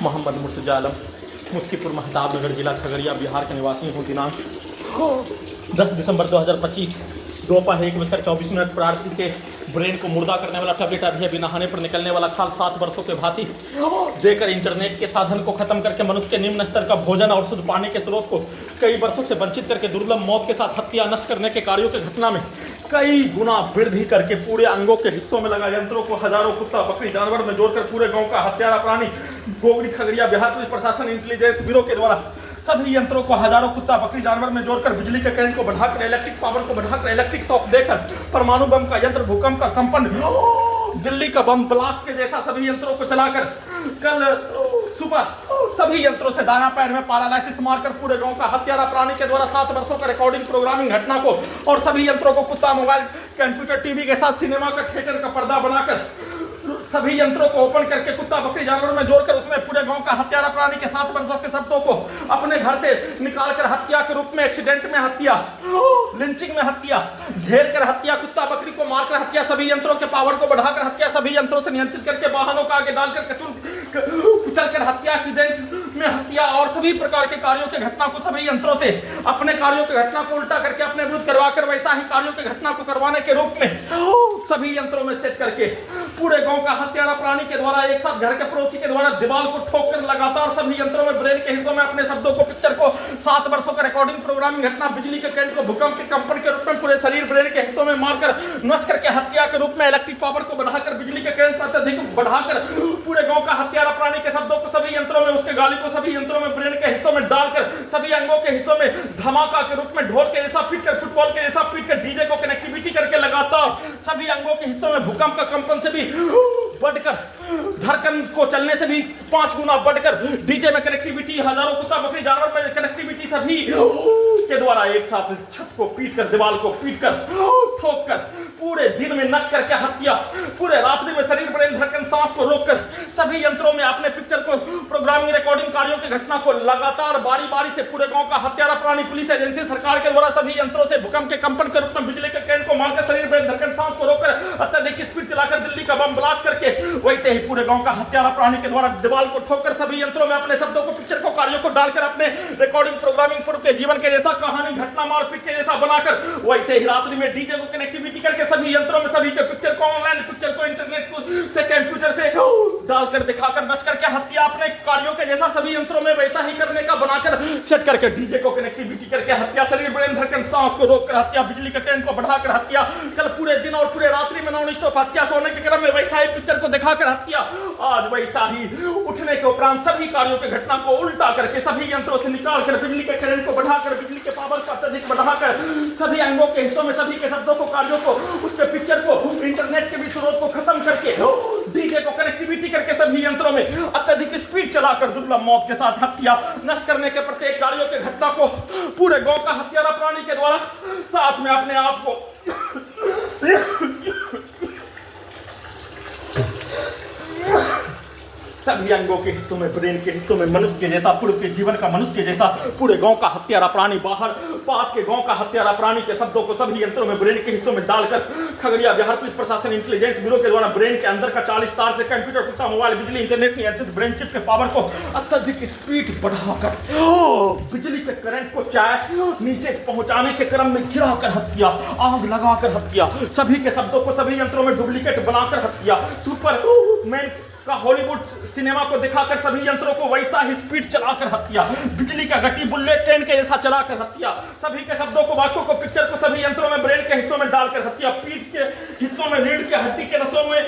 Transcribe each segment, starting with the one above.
मोहम्मद मुर्तजा आलम मुस्कीपुर महताब नगर जिला खगड़िया बिहार के निवासी हूँ। दिनांक 10 दिसंबर 2025 दोपहर 1:24 प्रार्थी के ब्रेन को मुर्दा करने वाला टैबलेट अभी अभी नहाने पर निकलने वाला खाल 7 वर्षों के भांति देकर इंटरनेट के साधन को खत्म करके मनुष्य के निम्न स्तर का भोजन और शुद्ध पानी के स्रोत को कई वर्षों से वंचित करके दुर्लभ मौत के साथ हत्या नष्ट करने के कार्यों की घटना में कई गुना वृद्धि करके पूरे अंगों के हिस्सों में लगा यंत्रों को हजारों कुत्ता बकरी जानवर में जोड़कर पूरे गांव का हत्यारा प्राणी गोगरी खगड़िया बिहार पुलिस प्रशासन इंटेलिजेंस ब्यूरो के द्वारा सभी यंत्रों को हजारों कुत्ता बकरी जानवर में जोड़कर बिजली के करंट को बढ़ाकर इलेक्ट्रिक पावर को बढ़ाकर इलेक्ट्रिक शॉक देकर परमाणु बम का यंत्र भूकंप का कंपन दिल्ली का बम ब्लास्ट के जैसा सभी यंत्रों को चलाकर कल सुबह सभी यंत्रों से दायां पैर में पैरालाइसिस मारकर पूरे गांव का हत्यारा प्राणी के द्वारा 7 वर्षों का रिकॉर्डिंग प्रोग्रामिंग घटना को और सभी यंत्रों को कुत्ता मोबाइल कंप्यूटर टीवी के साथ सिनेमा का थिएटर का पर्दा बनाकर सभी यंत्रों को ओपन करके कुत्ता बकरी जानवर में जोड़कर उसमें पूरे गांव का हत्यारा प्राणी के 7 वर्षों के शब्दों को अपने घर से निकालकर हत्या के रूप में एक्सीडेंट में हत्या लिंचिंग में हत्या घेर कर हत्या कुत्ता बकरी को मारकर हत्या सभी यंत्रों के पावर को बढ़ाकर हत्या सभी यंत्रों से नियंत्रित करके वाहनों का आगे डालकर कुचल कर हत्या एक्सीडेंट में हत्या और सभी प्रकार के कार्यों के घटना को सभी यंत्रों से अपने कार्यों की घटना को उल्टा करके अपने विरुद्ध करवाकर वैसा ही कार्यों की घटना को करवाने के रूप में सभी यंत्रों में सेट करके पूरे गांव का हत्यारा प्राणी के द्वारा एक साथ घर के पड़ोसी के द्वारा दीवार को ठोककर लगातार सभी यंत्रों में ब्रेन के हिस्सों में अपने शब्दों को पिक्चर को 7 वर्षों का रिकॉर्डिंग प्रोग्रामिंग घटना बिजली के करंट को भूकंप के कंपन के रूप में पूरे शरीर ब्रेन के हिस्सों में मारकर नष्ट करके हत्या के रूप में इलेक्ट्रिक पावर को बढ़ाकर बिजली के करंट अत्यधिक बढ़ाकर पूरे गांव का हत्यारा प्राणी के शब्दों को सभी यंत्रों में उसके गाली को सभी यंत्रों में ब्रेन के हिस्सों में डालकर सभी अंगों के हिस्सों में धमाका के रूप में ढोल के जैसा पीट कर फुटबॉल के जैसा पीट कर डीजे को कनेक्टिविटी करके लगातार सभी अंगों के हिस्सों में भूकंप का कंपन से भी बढ़कर धड़कन को चलने से भी 5 गुना बढ़कर डीजे में कनेक्टिविटी हजारों कुत्ता बकरी जानवर में कनेक्टिविटी सभी के द्वारा एक साथ छत को पीट कर दीवार को पीट कर ठोक कर पूरे दिन में नष्ट करके हत्या पूरे रात्रि में शरीर ब्रेन धड़कन सांस को रोककर सभी यंत्रों में अपने पिक्चर को प्रोग्रामिंग रिकॉर्डिंग कार्यों की घटना को लगातार बारी बारी से पूरे गांव का हत्यारा प्राणी पुलिस एजेंसी सरकार के द्वारा सभी यंत्रों से भूकंप के कंपन के रूप में बिजली के करंट को मारकर शरीर ब्रेन धड़कन सांस को रोककर अत्यधिक स्पीड चलाकर दिल्ली का बम ब्लास्ट करके वैसे ही पूरे गांव का हत्यारा प्राणी के द्वारा दीवार को ठोककर सभी यंत्रों में अपने शब्दों को पिक्चर को कार्यों को डालकर अपने रिकॉर्डिंग प्रोग्रामिंग पूर्व के जीवन के जैसा कहानी घटना मारपीट के जैसा बनाकर वैसे ही रात्रि में डीजे को कनेक्टिविटी करके सभी यंत्रों में सभी के पिक्चर को ऑनलाइन पिक्चर को इंटरनेट को से कंप्यूटर से डालकर दिखाकर नच करके हत्या अपने कार्यों के जैसा सभी यंत्रों में वैसा ही करने का बनाकर सेट करके डीजे को कनेक्टिविटी करके हत्या शरीर ब्रेन धड़कन सांस को रोककर हत्या बिजली के करंट को बढ़ाकर हत्या कल पूरे दिन और पूरे रात्रि में नॉन स्टॉप हत्या सोने के क्रम में वैसा ही पिक्चर को दिखाकर हत्या आज वैसा ही उठने के उपरांत सभी कार्यों की घटना को उल्टा करके सभी यंत्रों से निकालकर बिजली के करंट को बढ़ाकर बिजली के पावर को अत्यधिक बढ़ाकर सभी अंगों के हिस्सों में सभी के शब्दों को कार्यों को उसके पिक्चर को इंटरनेट के भी स्रोत को खत्म करके डीजे को कनेक्टिविटी करके सभी यंत्रों में अत्यधिक स्पीड चलाकर दुर्लभ मौत के साथ हत्या नष्ट करने के प्रत्येक कार्यों की घटना को पूरे गांव का हत्यारा प्राणी के द्वारा साथ में अपने आप को सभी अंगों के हिस्सों में ब्रेन के हिस्सों में मनुष्य के जैसा पूर्व के जीवन का मनुष्य के जैसा पूरे गांव का हत्यारा प्राणी बाहर पास के गांव का हत्यारा प्राणी के शब्दों को सभी यंत्रों में ब्रेन के हिस्सों में डालकर खगड़िया बिहार पुलिस प्रशासन इंटेलिजेंस ब्यूरो के द्वारा ब्रेन के अंदर का 40 तार से कंप्यूटर कुत्ता मोबाइल बिजली इंटरनेट नियंत्रित ब्रेन चिप के पावर को अत्यधिक स्पीड बढ़ाकर बिजली के करंट को चाहे नीचे पहुंचाने के क्रम में गिराकर हत्या आग लगाकर हत्या सभी के शब्दों को सभी यंत्रों में डुप्लीकेट बनाकर हत्या सुपरमैन का हॉलीवुड सिनेमा को दिखाकर सभी यंत्रों को वैसा ही स्पीड चलाकर हत्या बिजली का गति बुलेट ट्रेन के जैसा चलाकर हत्या सभी के शब्दों को वाक्यों को पिक्चर को सभी यंत्रों में ब्रेन के हिस्सों में डालकर हत्या पीठ के हिस्सों में रीढ़ के हड्डी के नसों में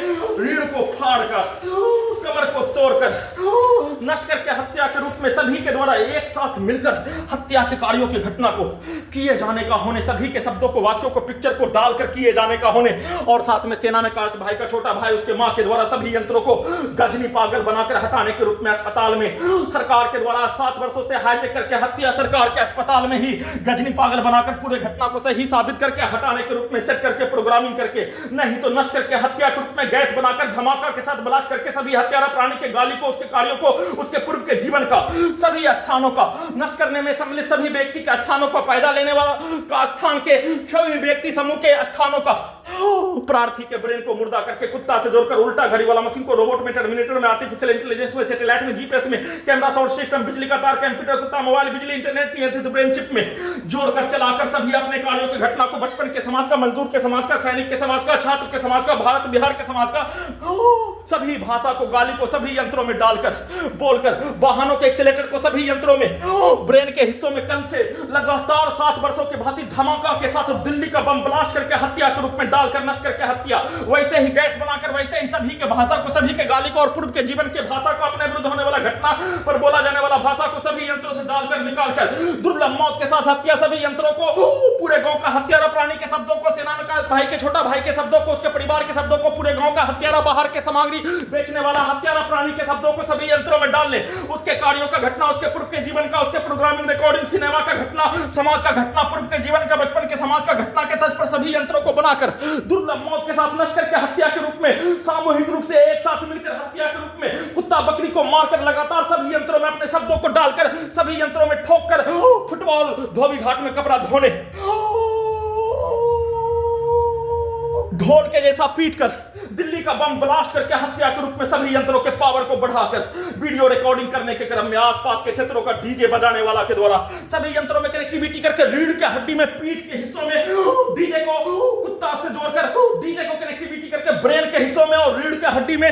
रीढ़ को फाड़कर कमर को तोड़कर नष्ट करके हत्या के रूप में सभी के द्वारा एक साथ मिलकर हत्या के कार्यों की घटना को किए जाने का होने सभी के शब्दों को वाक्यों को पिक्चर को डालकर किए जाने का होने और साथ में सेना में कार्त भाई का छोटा भाई उसके मां के द्वारा सभी यंत्रों को गजनी पागल बनाकर हटाने के रूप में अस्पताल में सरकार के द्वारा 7 वर्षों से हाईटेक करके हत्या सरकार के अस्पताल में ही गजनी पागल बनाकर पूरे घटना को सही साबित करके हटाने के रूप में सेट करके प्रोग्रामिंग करके नहीं तो नष्ट करके हत्या के रूप में गैस बनाकर धमाका के साथ ब्लास्ट करके सभी हत्यारा प्राणी के गाली को उसके कार्यों को उसके पूर्व के जीवन का, सभी स्थानों का नष्ट करने में सम्मिलित सभी व्यक्ति के स्थानों का, पैदा लेने वाला का स्थान के सभी व्यक्ति समूह के स्थानों का, प्रार्थी के ब्रेन को मुर्दा करके कुत्ता से जोड़कर उल्टा घड़ी वाला मशीन को रोबोट में, टर्मिनेटर में, आर्टिफिशियल इंटेलिजेंस में, सैटेलाइट में, जीपीएस में, कैमरा, साउंड सिस्टम, बिजली का तार, कंप्यूटर, कुत्ता, मोबाइल, बिजली, इंटरनेट नियंत्रित ब्रेन चिप में जोड़कर चलाकर सभी अपने कार्यों की घटना को बचपन के समाज का, मजदूर के समाज का, सैनिक के समाज का, छात्र के समाज का, भारत बिहार के समाज का, सभी भाषा को, गाली को सभी यंत्रों में डालकर बोलकर, वाहनों के एक्सीलेटर को सभी यंत्रों में, ब्रेन के हिस्सों में कल से लगातार 7 वर्षों के भांति धमाका के साथ दिल्ली का बम ब्लास्ट करके हत्या के रूप में डालकर नष्ट करके हत्या, वैसे ही गैस बनाकर, वैसे ही सभी के भाषा को, सभी के गाली को और पूर्व के जीवन के भाषा को, अपने विरुद्ध होने वाला घटना पर बोला जाने वाला भाषा को सभी यंत्रों से डालकर निकालकर दुर्लभ मौत के साथ हत्या, सभी यंत्रों को, पूरे गांव का हत्यारा प्राणी के शब्दों को, सेना में का भाई के छोटा भाई के शब्दों को, उसके परिवार के शब्दों को, पूरे गांव का हत्यारा, बाहर के सामग्री बेचने वाला हत्यारा प्राणी के शब्दों को सभी यंत्रों में डाल ले, उसके कार्यों का घटना, उसके पूर्व के जीवन का, उसके प्रोग्रामिंग, रिकॉर्डिंग, सिनेमा का घटना, समाज का घटना, पूर्व के जीवन का, बचपन के समाज का घटना के तर्ज पर सभी यंत्रों को बनाकर दुर्लभ मौत के साथ नष्ट करके हत्या के रूप में, सामूहिक रूप से एक साथ मिलकर हत्या के रूप में, कुत्ता बकरी को मारकर लगातार सभी यंत्रों में अपने शब्दों को डालकर, सभी यंत्रों में ठोककर, फुटबॉल, धोबी घाट में कपड़ा धोने, ढोल के जैसा पीटकर दिल्ली का बम ब्लास्ट करके हत्या के रूप में सभी यंत्रों के पावर को बढ़ाकर वीडियो रिकॉर्डिंग करने के क्रम में आसपास के क्षेत्रों का डीजे बजाने वाला के द्वारा सभी यंत्रों में कनेक्टिविटी करके रीढ़ के हड्डी में, पीठ के हिस्सों में डीजे को कुत्ता से जोड़कर डीजे को कनेक्टिविटी करके ब्रेन के हिस्सों में और रीढ़ के हड्डी में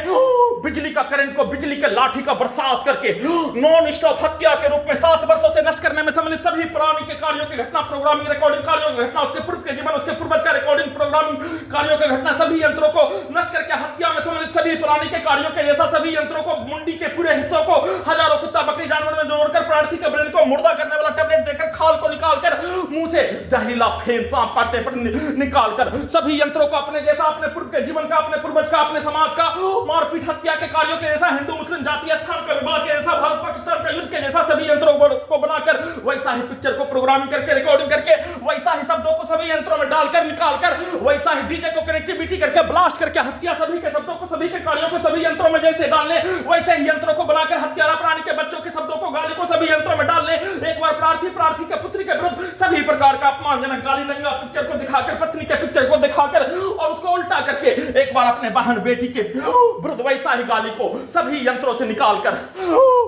बिजली का करंट को, बिजली के लाठी का बरसात करके नॉन स्टॉप हत्या के रूप में 7 वर्षों से नष्ट करने में सम्मिलित सभी प्राणी के कार्यों की घटना, प्रोग्रामिंग, रिकॉर्डिंग कार्यों की घटना, उसके पूर्व के जीवन, उसके पूर्वज का रिकॉर्डिंग, प्रोग्रामिंग कार्यों की घटना, सभी यंत्रों को नष्ट करके हत्या में सम्मिलित सभी प्राणी के कार्यों के जैसा सभी यंत्रों को, मुंडी के पूरे हिस्सों को हजारों कुत्ता बकरी जानवर में जोड़कर प्रार्थी के ब्रेन को मुर्दा करने वाला टैबलेट देकर, खाल को निकालकर, मुंह से जहरीला फेन सांप काटने पर निकालकर सभी यंत्रों को अपने जैसा, अपने पूर्व के जीवन का, अपने पूर्वज का, अपने समाज का मारपीट हत्या के कार्यों के जैसा, हिंदू मुस्लिम जातीय स्थान का विवाद के जैसा, भारत पाकिस्तान का युद्ध के जैसा सभी यंत्रों को बनाकर वैसा ही पिक्चर को प्रोग्रामिंग करके, रिकॉर्डिंग करके, वैसा ही शब्दों को सभी यंत्रों में डालकर निकालकर, वैसा ही डीजे को कनेक्टिविटी करके ब्लास्ट करके हत्या, सभी के शब्दों को, सभी के कार्यों को सभी यंत्रों में जैसे डालने, वैसे ही यंत्रों को बनाकर हत्यारा प्राणी के बच्चों के शब्दों को, गाली को सभी यंत्रों में डालने, एक बार प्रार्थी के पुत्री के विरुद्ध सभी प्रकार का अपमानजनक गाली, नंगा पिक्चर को दिखाकर, पत्नी के पिक्चर को दिखाकर और उसको उल्टा करके एक बार अपने बहन बेटी के विरुद्ध वैसा ही गाली को सभी यंत्रों से निकालकर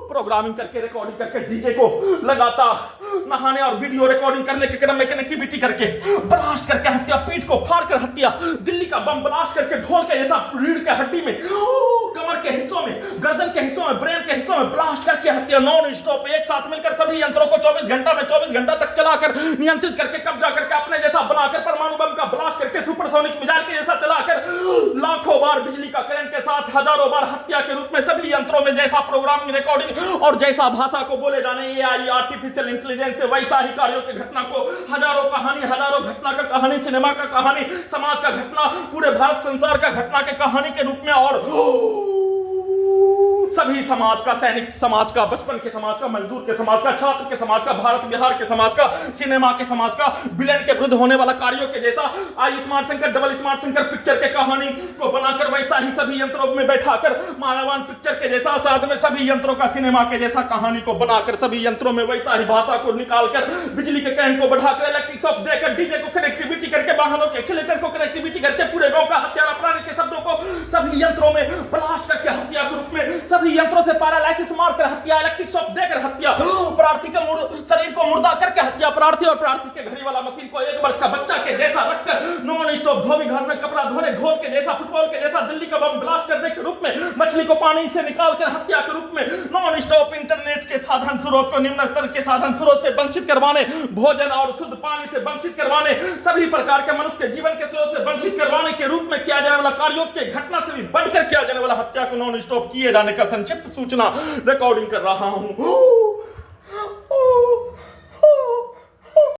प्रोग्रामिंग करके, रिकॉर्डिंग करके, डीजे को लगातार नहाने और वीडियो रिकॉर्डिंग करने के क्रम में कनेक्टिविटी करके ब्लास्ट करके हत्या, पीठ को फाड़ कर हत्या, दिल्ली का बम ब्लास्ट करके ढोल के जैसा रीढ़ के हड्डी में, कमर के हिस्सों में, गर्दन के हिस्सों में, ब्रेन के हिस्सों में ब्लास्ट करके हत्या, नॉन स्टॉप एक साथ मिलकर सभी यंत्रों को 24 घंटा में 24 घंटा तक चलाकर, नियंत्रित करके, कब्जा करके, अपने जैसा बनाकर, परमाणु बम का ब्लास्ट करके, सुपरसोनिक मिसाइल के जैसा चलाकर, लाखों बार बिजली का करंट के साथ, हजारों बार हत्या के रूप में सभी यंत्रों में जैसा प्रोग्रामिंग, रिकॉर्डिंग और जैसा भाषा को बोले जाने, एआई, आर्टिफिशियल इंटेलिजेंस से वैसा ही कार्यों की घटना को, हजारों कहानी, हजारों घटना का कहानी, सिनेमा का कहानी, समाज का घटना, पूरे भारत संसार का घटना के कहानी के रूप में और सभी समाज का, सैनिक समाज का, बचपन के समाज का, मजदूर के समाज का, छात्र के समाज का, भारत बिहार के समाज का, सिनेमा के समाज का, विलेन के विरुद्ध होने वाला कार्यों के जैसा I smart Shankar, double smart Shankar picture के कहानी को बनाकर वैसा ही सभी यंत्रों में बैठाकर मानवान पिक्चर के जैसा, साथ में सभी यंत्रों का सिनेमा के जैसा कहानी को बनाकर सभी यंत्रों में वैसा ही भाषा को निकालकर, बिजली के करंट को बढ़ाकर, इलेक्ट्रिक शॉक देकर, डीजे को कनेक्टिविटी करके, वाहनों के एक्सीलेटर को कनेक्टिविटी करके, पूरे गांव का हत्यारा प्राणी के शब्दों को सभी यंत्रों में ब्लास्ट करके हत्या के रूप में, सभी यंत्रों से पैरालाइसिस मारकर हत्या, इलेक्ट्रिक शॉक देकर हत्या, प्रार्थी के शरीर को मुर्दा करके हत्या, प्रार्थी और प्रार्थी के घड़ी वाला मशीन को 1 वर्ष का बच्चा के जैसा रखकर नॉन स्टॉप धोबी घाट में कपड़ा धोने, घोल के जैसा, फुटबॉल के जैसा, दिल्ली का बम ब्लास्ट करने के रूप में, मछली को पानी से निकालकर हत्या के रूप में, नॉन स्टॉप इंटरनेट के साधन स्रोत को निम्न स्तर के साधन स्रोत से वंचित करवाने, भोजन और शुद्ध पानी से वंचित करवाने, सभी प्रकार के मनुष्य के जीवन के स्रोत से वंचित करवाने के रूप में किया जाने वाला कार्यों के घटना से भी बढ़कर किया जाने वाला हत्या को नॉन स्टॉप किए जाने का संक्षिप्त सूचना रिकॉर्डिंग कर रहा हूं।